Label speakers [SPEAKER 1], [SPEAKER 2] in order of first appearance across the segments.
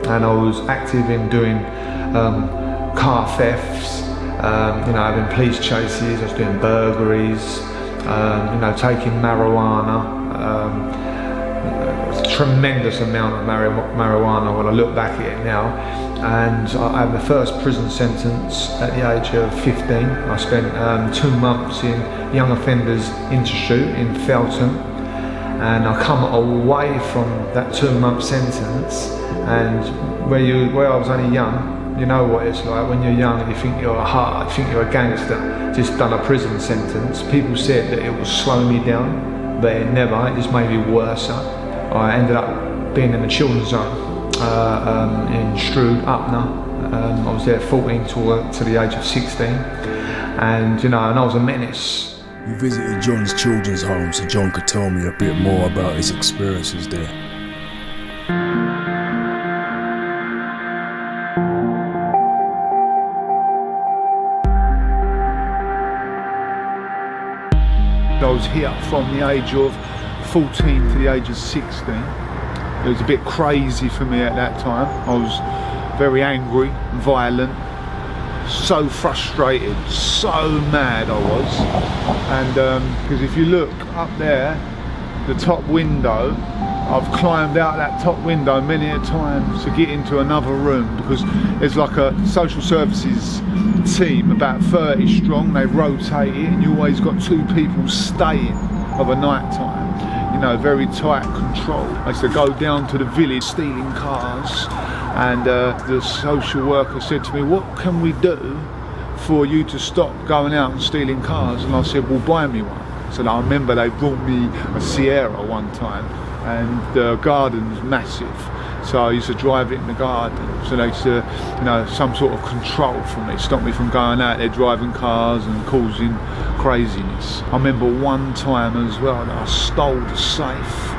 [SPEAKER 1] and I was active in doing car thefts, having police chases. I was doing burglaries, taking marijuana. Tremendous amount of marijuana when I look back at it now. And I had my first prison sentence at the age of 15. I spent 2 months in Young Offenders Institute in Felton, and I come away from that 2-month sentence, and where I was only young, you know what it's like when you're young, you think you're hard, you think you're a gangster, just done a prison sentence. People said that it would slow me down, but it never, it just made me worse. I ended up being in the children's zone in Strood, Upner. I was there 14 to the age of 16, and and I was a menace.
[SPEAKER 2] We visited John's children's home so John could tell me a bit more about his experiences there.
[SPEAKER 1] I was here from the age of 14 to the age of 16. It was a bit crazy for me at that time. I was very angry, violent, so frustrated, so mad I was. And because if you look up there, the top window, I've climbed out that top window many a time to get into another room, because there's like a social services team, about 30 strong, they rotate it, and you always got 2 people staying of a night time. Very tight control. I used to go down to the village stealing cars, and the social worker said to me, "What can we do for you to stop going out and stealing cars?" And I said, "Well, buy me one." So I remember they brought me a Sierra one time, and the garden's massive, so I used to drive it in the garden. So they used to, some sort of control for me, stop me from going out there driving cars and causing craziness. I remember one time as well that I stole the safe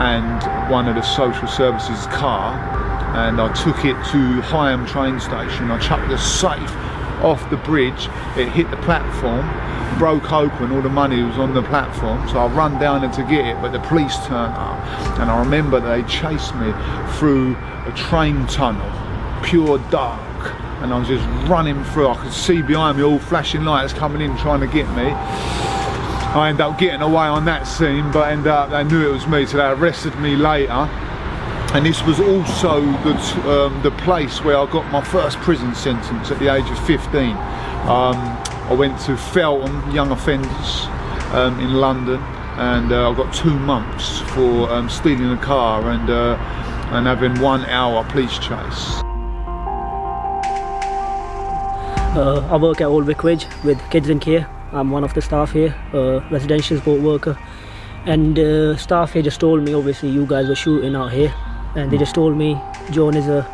[SPEAKER 1] and one of the social services car, and I took it to Hime train station. I chucked the safe off the bridge, it hit the platform, broke open, all the money was on the platform, so I run down there to get it, but the police turned up, and I remember they chased me through a train tunnel, pure dark, and I was just running through. I could see behind me all flashing lights coming in trying to get me. I ended up getting away on that scene, but they knew it was me, so they arrested me later. And this was also the place where I got my first prison sentence at the age of 15. I went to Felton Young Offenders in London, and I got 2 months for stealing a car and having 1 hour police chase.
[SPEAKER 3] I work at Old Vicarage with Kids in Care. I'm one of the staff here, residential support worker. And staff here just told me, obviously you guys were shooting out here, and they just told me John is a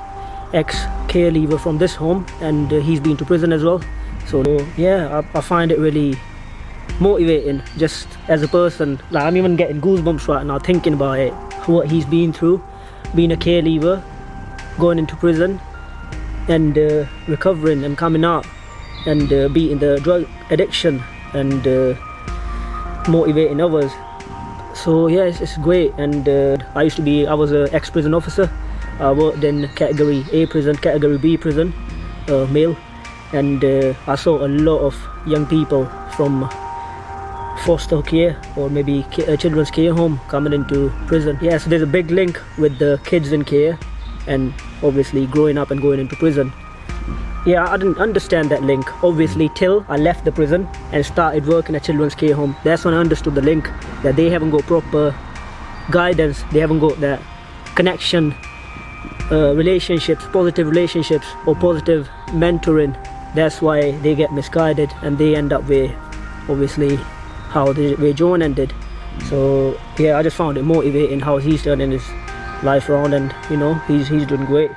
[SPEAKER 3] ex-care leaver from this home, and he's been to prison as well. So yeah, I find it really motivating just as a person. Like, I'm even getting goosebumps right now thinking about it, what he's been through, being a care leaver, going into prison, and recovering and coming out, and beating the drug addiction, and motivating others. So yeah, it's great. And I was an ex-prison officer. I worked in category A prison, category B prison, male, and I saw a lot of young people from foster care or maybe children's care home coming into prison. Yeah, so there's a big link with the kids in care and obviously growing up and going into prison. Yeah, I didn't understand that link obviously till I left the prison and started working at children's care home. That's when I understood the link, that they haven't got proper guidance, they haven't got that connection, relationships, positive relationships or positive mentoring. That's why they get misguided and they end up where obviously where John ended. So yeah, I just found it motivating how he's turning his life around, and he's doing great.